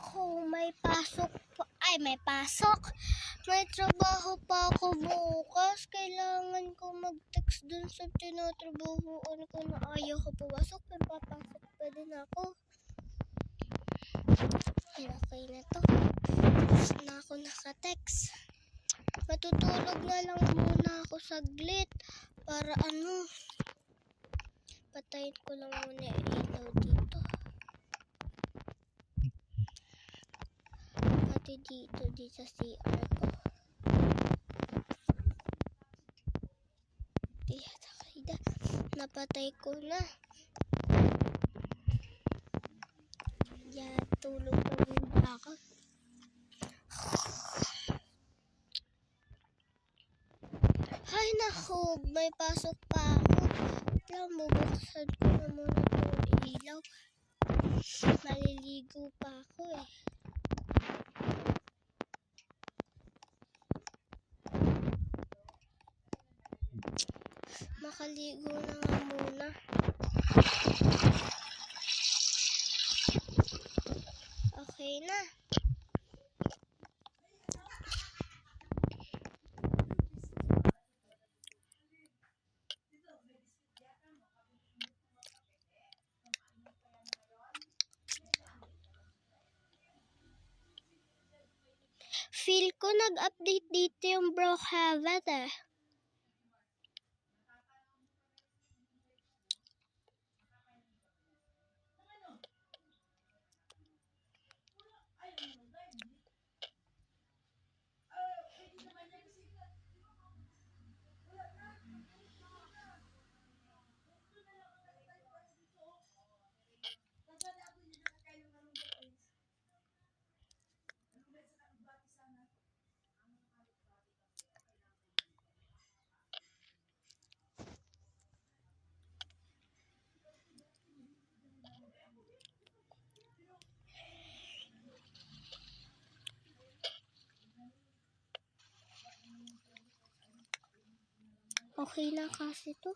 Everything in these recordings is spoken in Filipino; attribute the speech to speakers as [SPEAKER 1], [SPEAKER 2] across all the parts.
[SPEAKER 1] nako, may pasok pa. Ay, may pasok. May trabaho pa ako bukas. Kailangan ko mag-text dun sa tinatrabahoan ko na ayaw ko pumasok. May papasok pa din ako. Okay na to. Na ako naka-text. Matutulog na lang muna ako saglit. Para patayin ko lang muna yung ilaw dito. Pati dito sa CR ko. Napatay ko na. Yan, tulog na muna ako. Ay nako, may pasok pa ako. Bubuksan ko na muna itong ilaw. Maliligo pa ako eh. Makaligo na nga muna. Okay na. Feel ko nag-update dito yung Brookhaven eh. Okay na kasi to.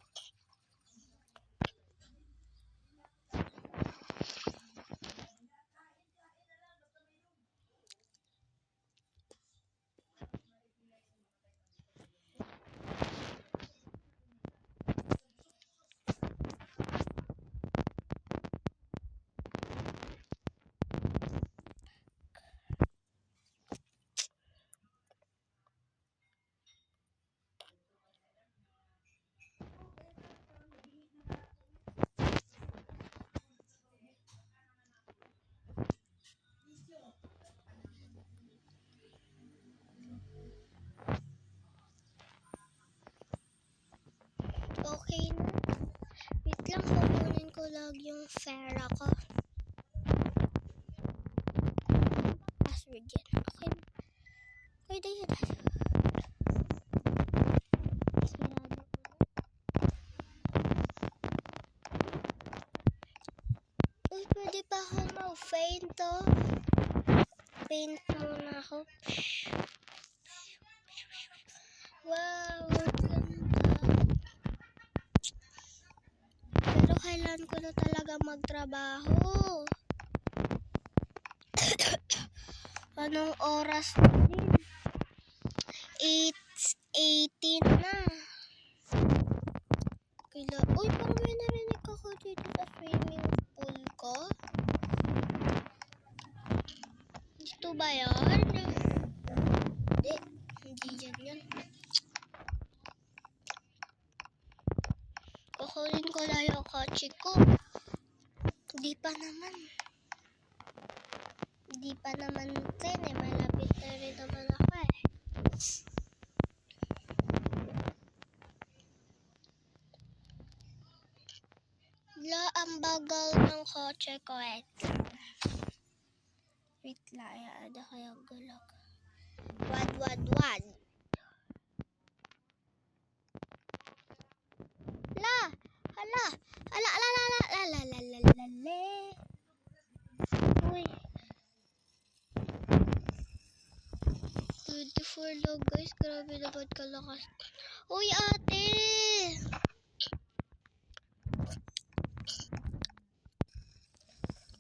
[SPEAKER 1] Okay na. Wait lang, kukunin ko lang yung fare ko. Password yan. Okay. Okay, tayo. Uy, pwede pa ako mag-faint to. Paint muna ako. Wow, ganda. Pero kailan ko na talaga magtrabaho? Anong oras na din? 8:18 na. Uy, parang may narinig ako dito sa swimming pool ko. Dito ba yan? Hindi yan. Kukunin ko lang yung kotse ko. Hindi pa naman 10 eh. Malapit na rin naman ako eh. Ang bagal ng kotse ko eh. Wait lang, ada kayang gulag. Wad. Hala. Uy. 24 lang guys, grabe naman kalakas. Uy ate!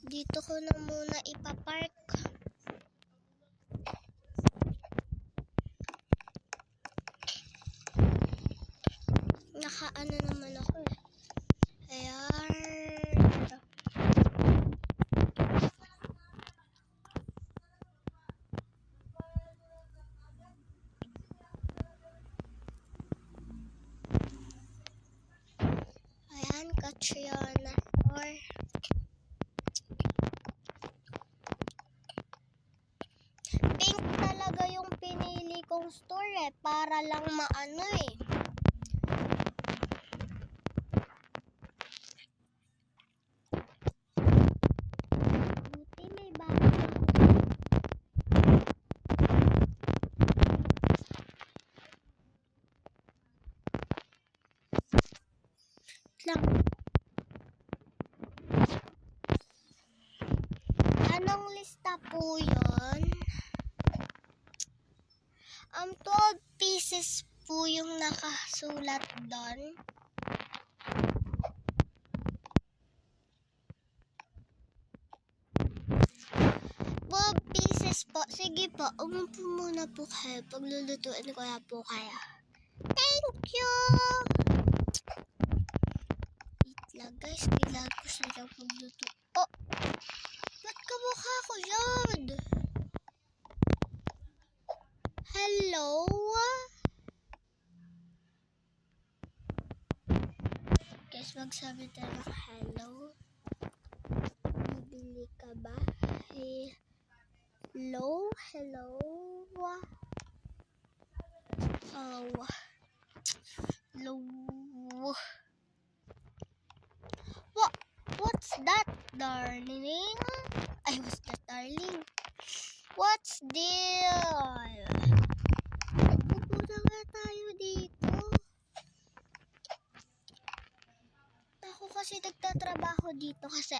[SPEAKER 1] Dito ko na muna ipapark. ng store para lang maano eh. Buti may bago na ako. Lang. Anong lista po yun? 12 pieces po yung nakasulat doon. Pieces po. Sige po, umupo muna po kayo. Paglulutuin ko na po kaya. Thank you! Wait lang guys, kailangan ko siya pagluto. Oh! Ba't kamukha ko yan? Hello? Guys, magsabi tayo ng hello. Bibili ka ba? Hello? Hello? Oh. Hello? What's that, darling? Ay, what's that, darling? What's deal? Pupunta nga tayo dito. Ako kasi nagtatrabaho dito kasi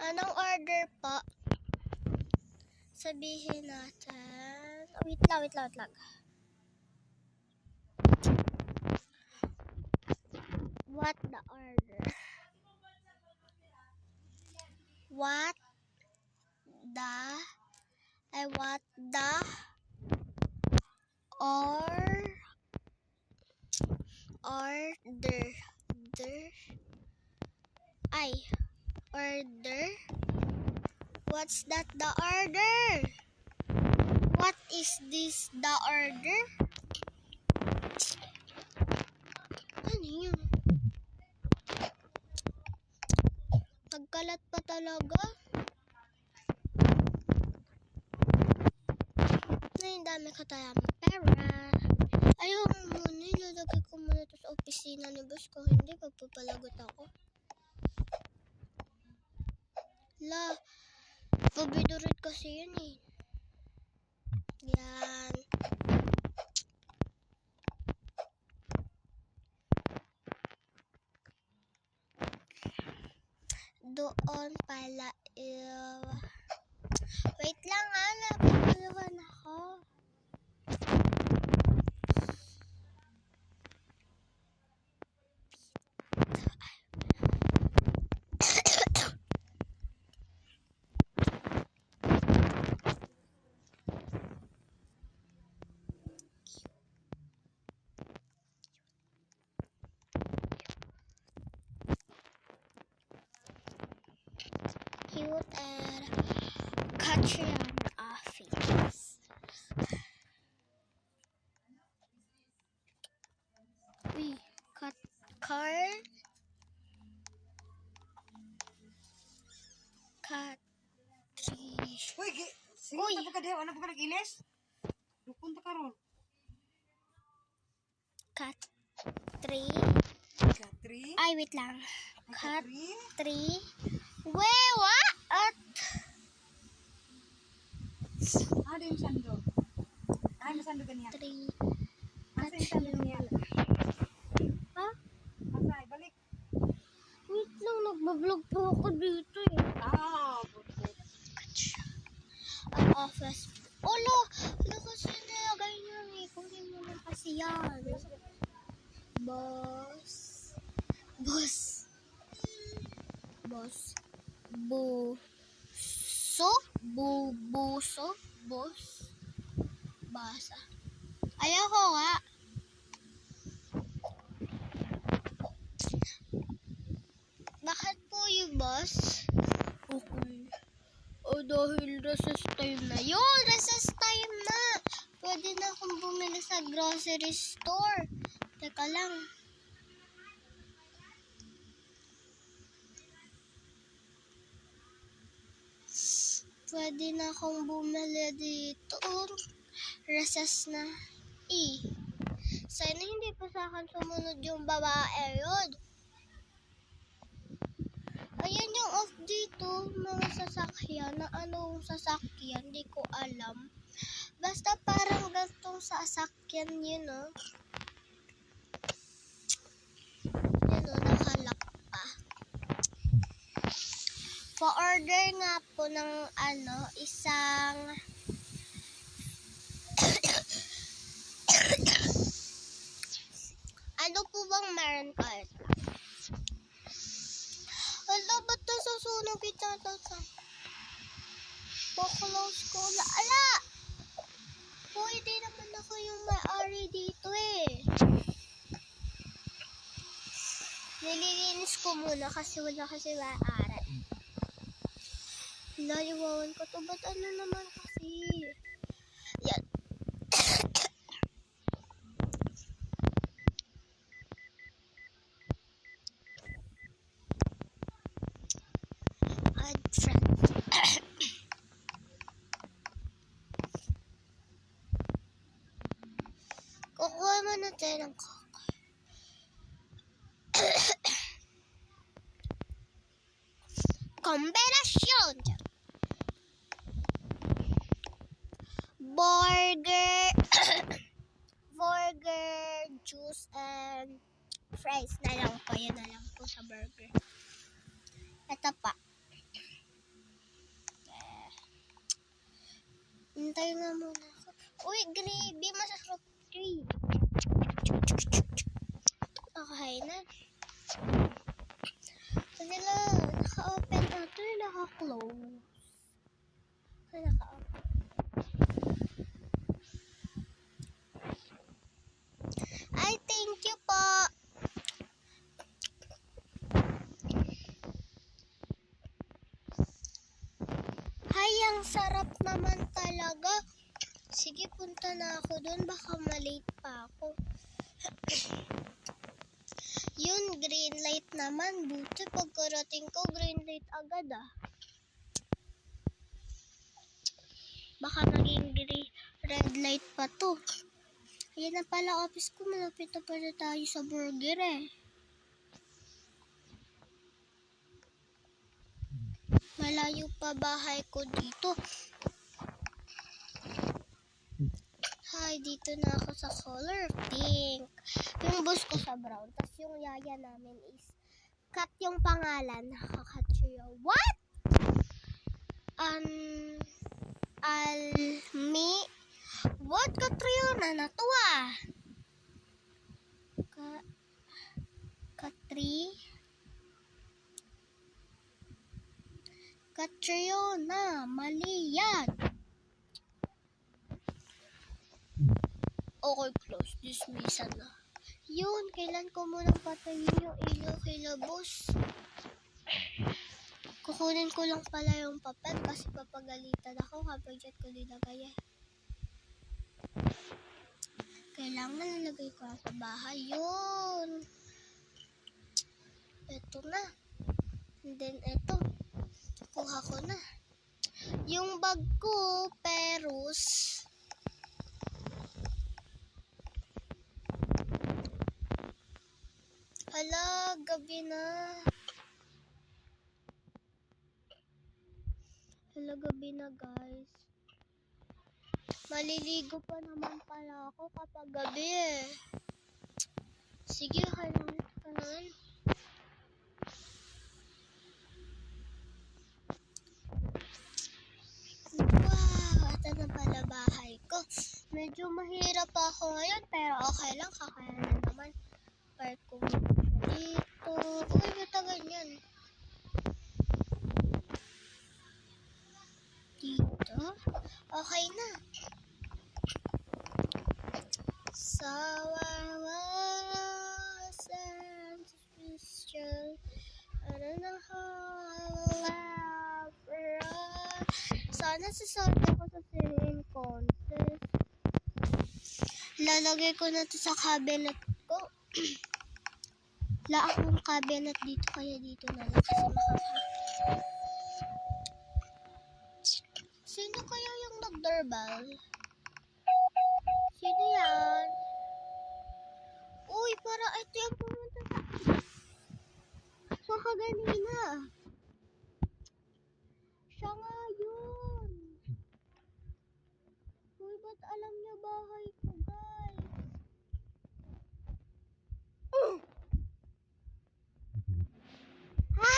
[SPEAKER 1] anong order po? Sabihin natin. Wait lang. What the order? What the order? What's that the order? What is this the order? Ano yun? Nagkalat pa talaga? Ay, dami ko tayong pera. Ayaw muna, ilalagay ko muna ito sa opisina ni boss ko. Hindi, pagpapalagot ako. La, pabidurit kasi yun eh. Yan. Doon pala wait lang napapalawan ako. Cute and catchy office. Uy, card. Catrice.
[SPEAKER 2] Uy, sige ta ka diha, ano pa ka nag-ilis? Dukunta ka ron. Katri.
[SPEAKER 1] Ay, wait lang.
[SPEAKER 2] Katri.
[SPEAKER 1] Wewa at
[SPEAKER 2] Ano yung sando? Ano sando ganiya?
[SPEAKER 1] Katri.
[SPEAKER 2] Asa yung sando ganiya?
[SPEAKER 1] Ha?
[SPEAKER 2] Asa, balik.
[SPEAKER 1] Wait lang, nagbablog po ako dito eh.
[SPEAKER 2] Butot.
[SPEAKER 1] Ang office. Olo, kasi nilagay niyo eh. Kunin mo na kasi yan. Boss. Basa. Ayoko nga. Bakit po yung boss? Okay. O dahil recess time na yun. Recess time na. Pwede na akong bumili sa grocery store. Teka lang. Pwede na akong bumili dito. Recess na. Sana hindi pa sa akin sumunod yung babae yun. Ayan yung off dito, mga sasakyan. Na anong sasakyan, di ko alam. Basta parang gantong sasakyan yun, oh. Yun, oh, nakalak pa. Pa-order nga po ng isang ano po bang meron kayo? Ala, ba't nasusunog ito? Po-close ko. Ala! Pwede naman ako yung may-ari dito eh. Nililinis ko muna kasi wala kasi may-ari. Naliwawan ko to. Ba't ano naman kasi? Yan. Add friends. Kukuha mo na tayo ng coke. Kombinasyon! Burger, juice, and fries na lang po. Yan na lang po sa burger. Ito pa. Hintay nga muna ako. Uy, gravy. Masasarap gravy. Okay na. Kasi lang, naka-open na ito. Naka-close. Naka-open. Ay, thank you po. Ay, ang sarap naman talaga. Sige, punta na ako doon. Baka malate pa ako. Yun, green light naman. Buti pagkarating ko, green light agad ah. Baka naging red light pa to. Ayan na pala office ko. Malapit na pala tayo sa burger eh. Malayo pa bahay ko dito. Hi, dito na ako sa color pink. Yung bus ko sa brown. Tapos yung yaya namin is cut yung pangalan. Nakakatsuyo. What? Almi? What? Katriona na to ah. Katriona. Mali yan. Okay, close. Dismissan na. Yun, kailan ko munang patayin yung ilaw kay boss. Kukunin ko lang pala yung papel kasi papagalitan ako kapag dyan ko nilagay eh. Kailangan nalagay ko sa bahay. Yun. Ito na. And then ito. Kuha ko na. Yung bag ko, Perus. Hala, gabi na. Hala, gabi na guys. Maliligo pa naman pala ako kapag gabi eh. Sige, kailangan. Wow, ito na pala bahay ko. Medyo mahirap pa ako ngayon pero okay lang, kakayanan naman. Park ko dito. Uy, bata ganyan. Dito. Okay na. Sawawasan special. Ano na sana sasali ako sa singing contest. Lalagay ko na to sa cabinet ko. Wala akong cabinet dito kaya dito na lang kasi doorbell. Sino yan? Uy, para ito yung pumunta sa kaganina. Siya nga yun. Uy, ba't alam niya bahay ko, guys? Ha!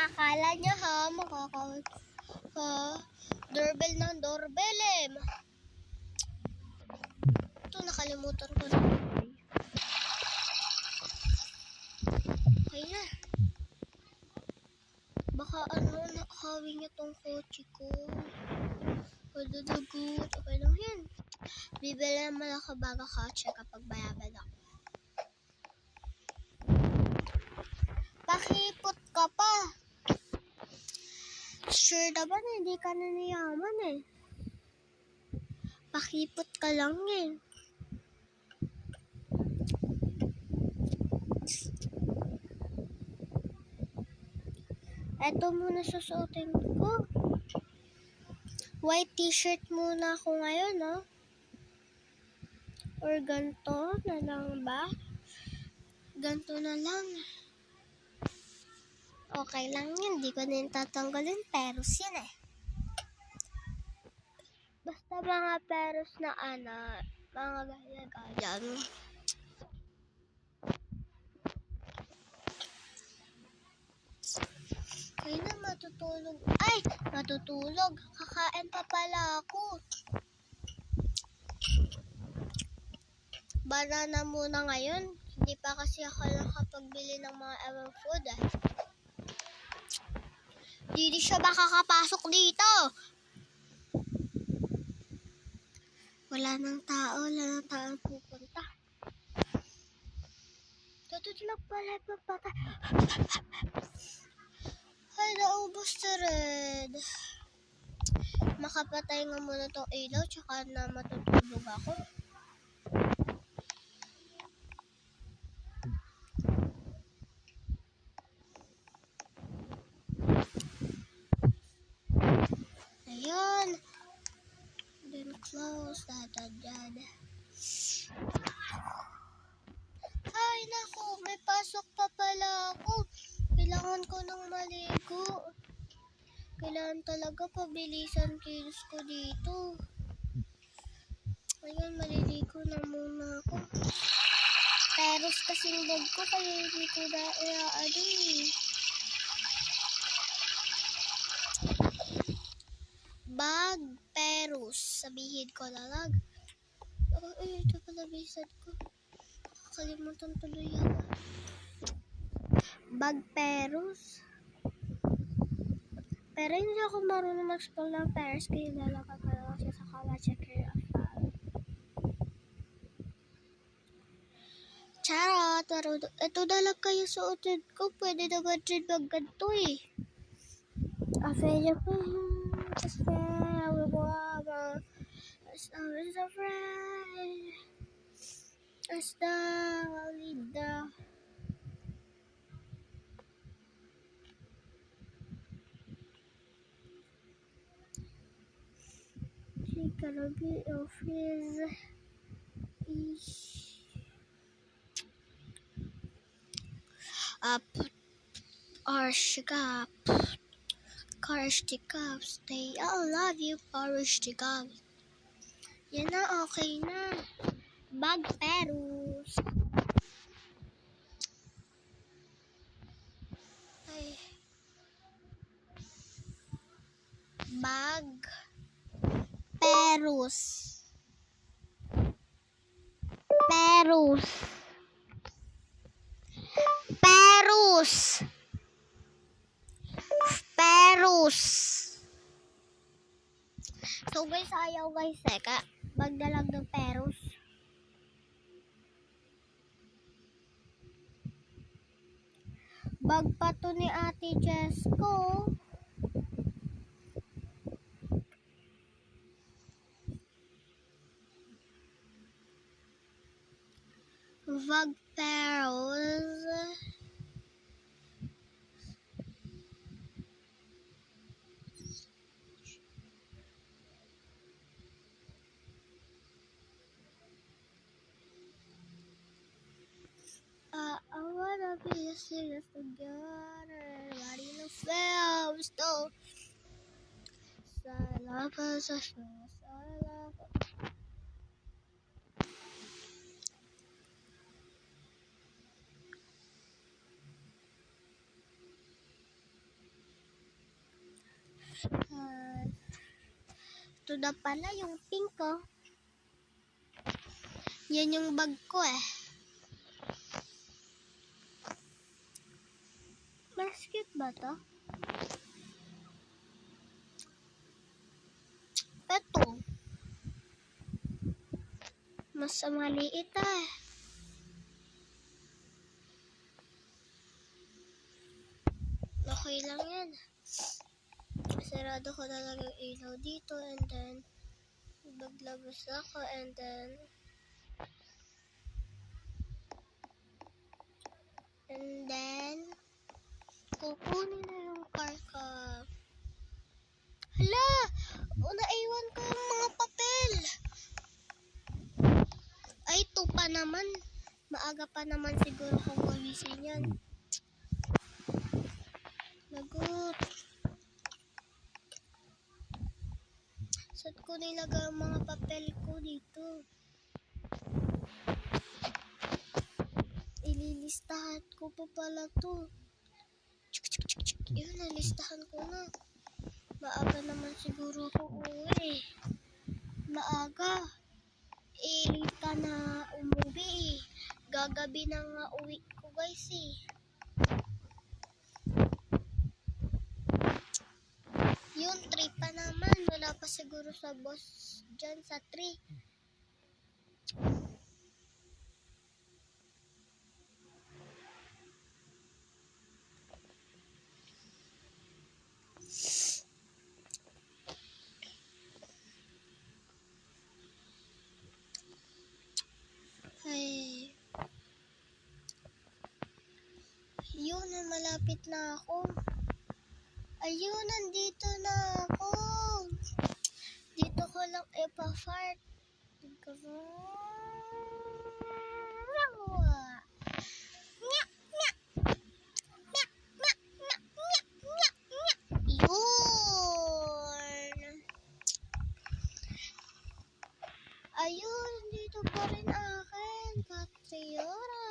[SPEAKER 1] Akala niya ha, doorbell ng doorbell eh. Ito, nakalimutan ko na. Okay na. Baka nakahawi niya tong kotse ko. Padadugot. Okay lang yan. Bibili naman ako bago kotse kapag bayaban ako. Pakipot ka pa. Sure naman hindi ka na niyaman eh. Pakipot ka lang eh. Eto muna susuotin ko. White t-shirt muna ako ngayon, no? Or ganito na lang ba? Ganito na lang. Okay lang yun. Di ko na yung tatanggalin. Peros yun eh. Basta mga peros na mga gaya-gayan. Kaya na matutulog. Ay! Matutulog. Kakain pa pala ako. Banana muna ngayon. Hindi pa kasi ako nakapagbili ng mga ibang food eh. Hindi siya makakapasok dito. Wala nang tao pupunta. Tutulog pala papatay. Ay, naubos na rin. Makapatay nga muna tong ilaw, tsaka na matutulog ako. Ayan. Then close that. Ay, naku, may pasok pa pala ako. Kailangan ko nang maligo. Kailangan talaga pabilisan kilos ko dito. Ayan, maliligo na muna ako. Peros kasing bag ko, kaya hindi ko na bag peros. Sabihin ko na lang. Ay, ito pala bisad ko. Kalimutan tuloy ako. Bag peros. Pero hindi ako marunong mag-spell ng peros, kaya lalakad ko lang siya sa kawa-checker of file. Charot! Ito na lang kayo suotin ko. Pwede naman din magganto eh. Afraid of gonna be of his up Arshigap Karshtikap stay. I love you Arshtigap. Yan na, okay na. Bag peros. Ay. Bag peros. Peros. Peros. Peros. So guys, ayaw guys eh. Magdalag ng peros. Bag pa to ni Ate Jess ko. Bag peros. us together. Everybody loves though. I love us, I love us. Ito na pala yung pink ko. Yan yung bag ko eh. Mas cute ba to? Ito. Mas maliit eh. Okay lang yan. Sarado ko na lang yung ilaw dito and then maglabas ako and then kukunin na yung car ko. Hala! Naiwan ko yung mga papel. Ay, ito pa naman. Maaga pa naman siguro kung magising yan. Lagot. Saan ko nilagay ang mga papel ko dito? Ililistahan ko pa pala to. Yun, nalistahan ko na. Maaga naman siguro ako uuwi. Maaga. Late ka na umuwi. Gagabi na nga uwi ko guys eh. Yun, 3 pa naman. Wala pa siguro sa boss dyan sa 3. Ay. Yun, malapit na ako. Ayun, nandito na ako. Dito ko lang ipa-fart. Yun. Ayun, dito pa rin akin. Katriora.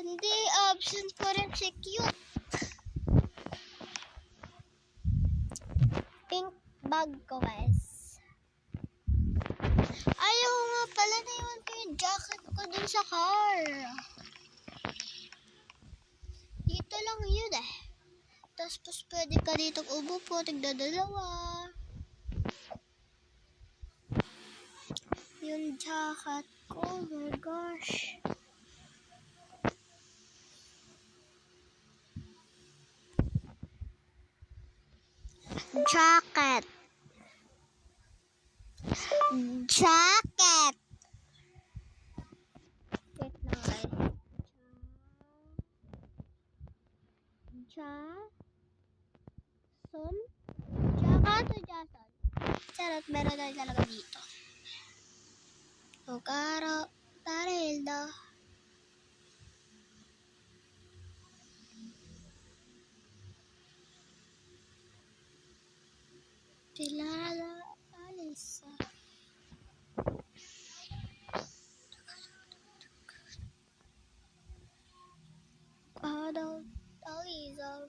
[SPEAKER 1] Hindi, absent pa rin si Cute. Pink bag ko, guys. Ayaw nga pala, naiwan ko yung jacket ko dun sa car. Dito lang yun eh. Tapos pwede ka dito umupo, tigdadalawa. Yung jacket ko, oh my gosh. Jacket. Jacket. Wait lang guys. Jason? Jacket o Jason? Charot, meron na talaga dito. Karo, Tarildo. Tilala, Alisa. Adult, Alisa.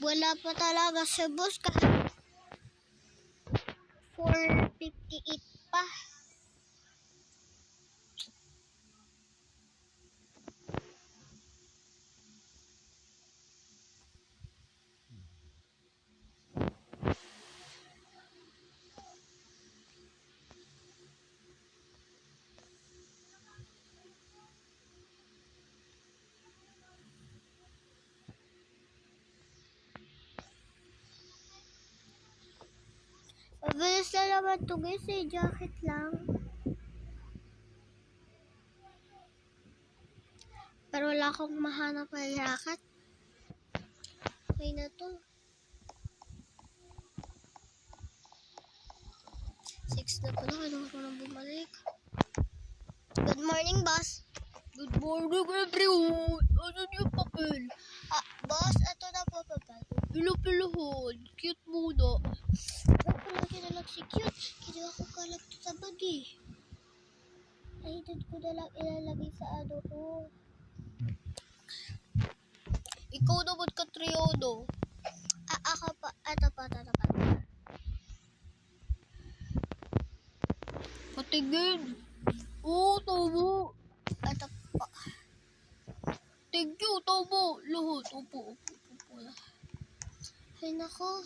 [SPEAKER 1] Wala pa talaga sa bus kahit 4:58 pa. Bilis na naman to guys eh. Jacket lang. Pero wala akong mahanap na jacket. Okay na to. 6 na pala. Kailangan ko nang bumalik. Good morning, boss. Good morning, everyone. Ano yung papel? Boss, ito na po papel. Pilo-pilohon. Cute muna. Ay, palagi na lang si cute. Kaya ako kalat sa bag eh. Ay, doon ko na lang ilalagay sa ano ko. Ikaw naman ka triodo. Ako pa. Ito pa. Patigin. Oo, tama. Ito pa. Thank you, tama. Lahat. Upo. Ay, nako.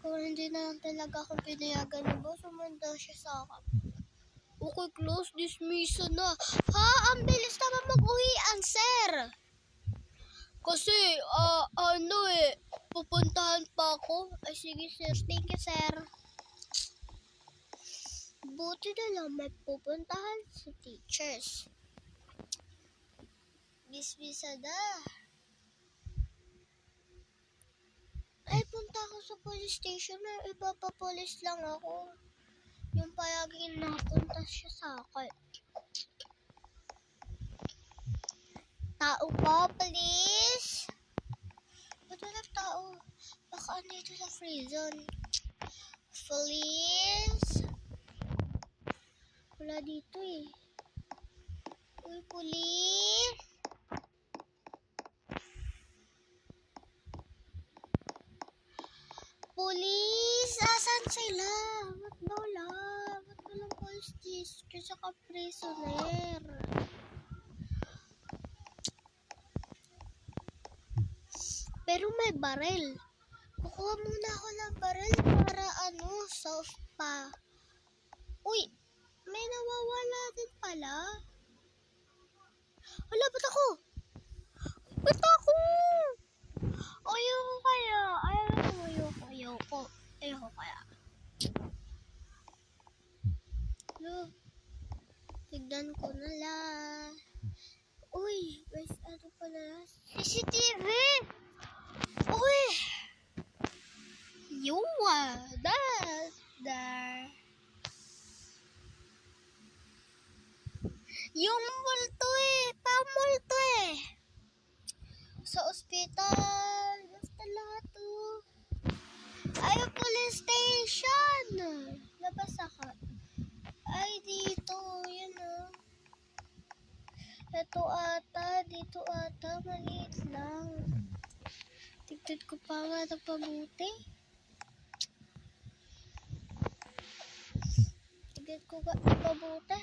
[SPEAKER 1] Kung hindi na talaga akong pinayagan ni boss, umanda siya sa akin. Okay, close. Dismiss na. Ha? Ang bilis naman mag-uwian, sir. Kasi, pupuntahan pa ako. Ay, sige, sir. Thank you, sir. Buti na lang may pupuntahan si teachers. Dismissa na. Ay, punta ako sa police station. May iba pa police lang ako. Yung palaging napunta siya sa akin. Tao po, please. Ba't walang tao? Baka andito sa free zone. Police. Wala dito eh. Uy, police. Police! Asan sila? Ba't wala? Ba't walang police district saka prisoner? Pero may baril. Kukuha muna ako ng baril para soft pa. Uy! May nawawala din pala. Wala, ba't ako? Ba't ako? Ayoko kaya. Ayoko kaya. Tignan ko na lang. Uy, guys, ano pala? CCTV! Uy! Yuwa! There. Yung multo eh. Pamulto eh. Sa ospital. Basta lahat oh. Ay, police station. Labas ako. Ay, dito. Yun oh. Ito ata. Dito ata. Maliit lang. Tignan ko pa nga ito pabuti. Tignan ko nga ito pabuti.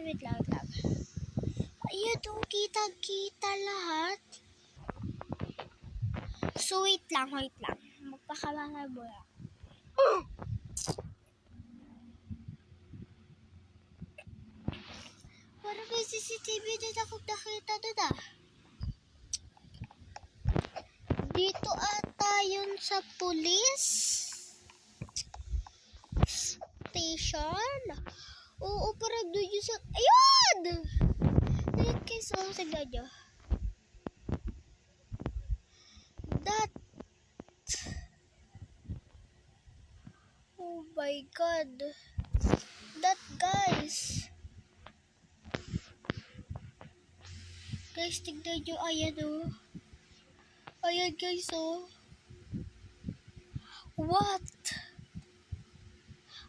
[SPEAKER 1] Wait lang. Ayun, kitang-kita lahat. So, wait lang. Magpakalangan mo lang. Parang may CCTV din ako nakita doon ah. Dito ata yun sa police station. Oo, parang doon yun sa... Ayun! Ayun guys, tignan nyo. Oh my God. That guys. Guys, tignan nyo. Ayan oh. Ayan guys oh. What?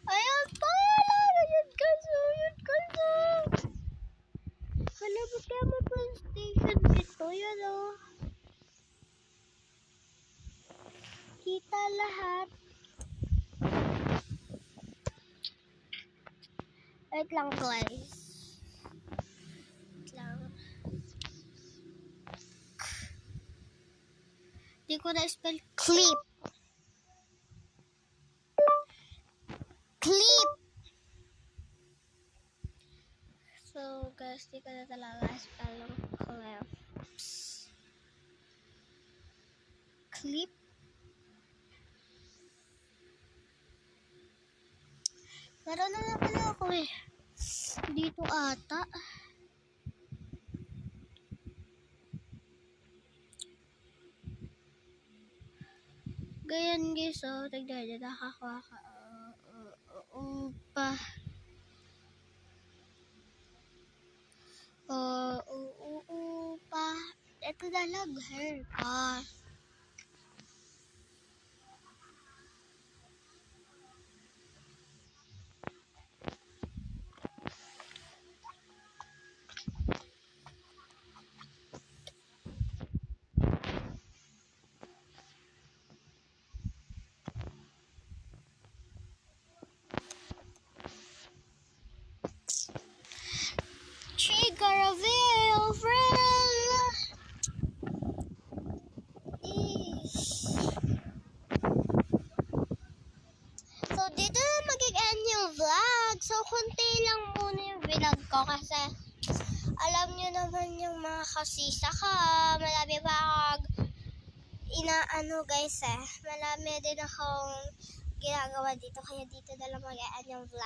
[SPEAKER 1] Ayan pala. Ayan guys oh. Hala, ba't kaya may police station dito? Yan oh. Kita lahat. Wait lang guys. Di ko na spell clip. So guys, di ko na talaga spell ng clips. Meron na naman ako eh. Dito ata. Ganyan guys, oh. Tignan nyo, nakakuha ka. Upa. Upa. Ito na lang, hair pa. Trigger reveal, friend! So, dito na mag-end yung vlog. So, konti lang muna yung vlog ko kasi alam nyo naman yung mga kasisa ka. Marami pa akong inaano guys eh. Marami din akong ginagawa dito. Kaya dito na lang mag-end yung vlog.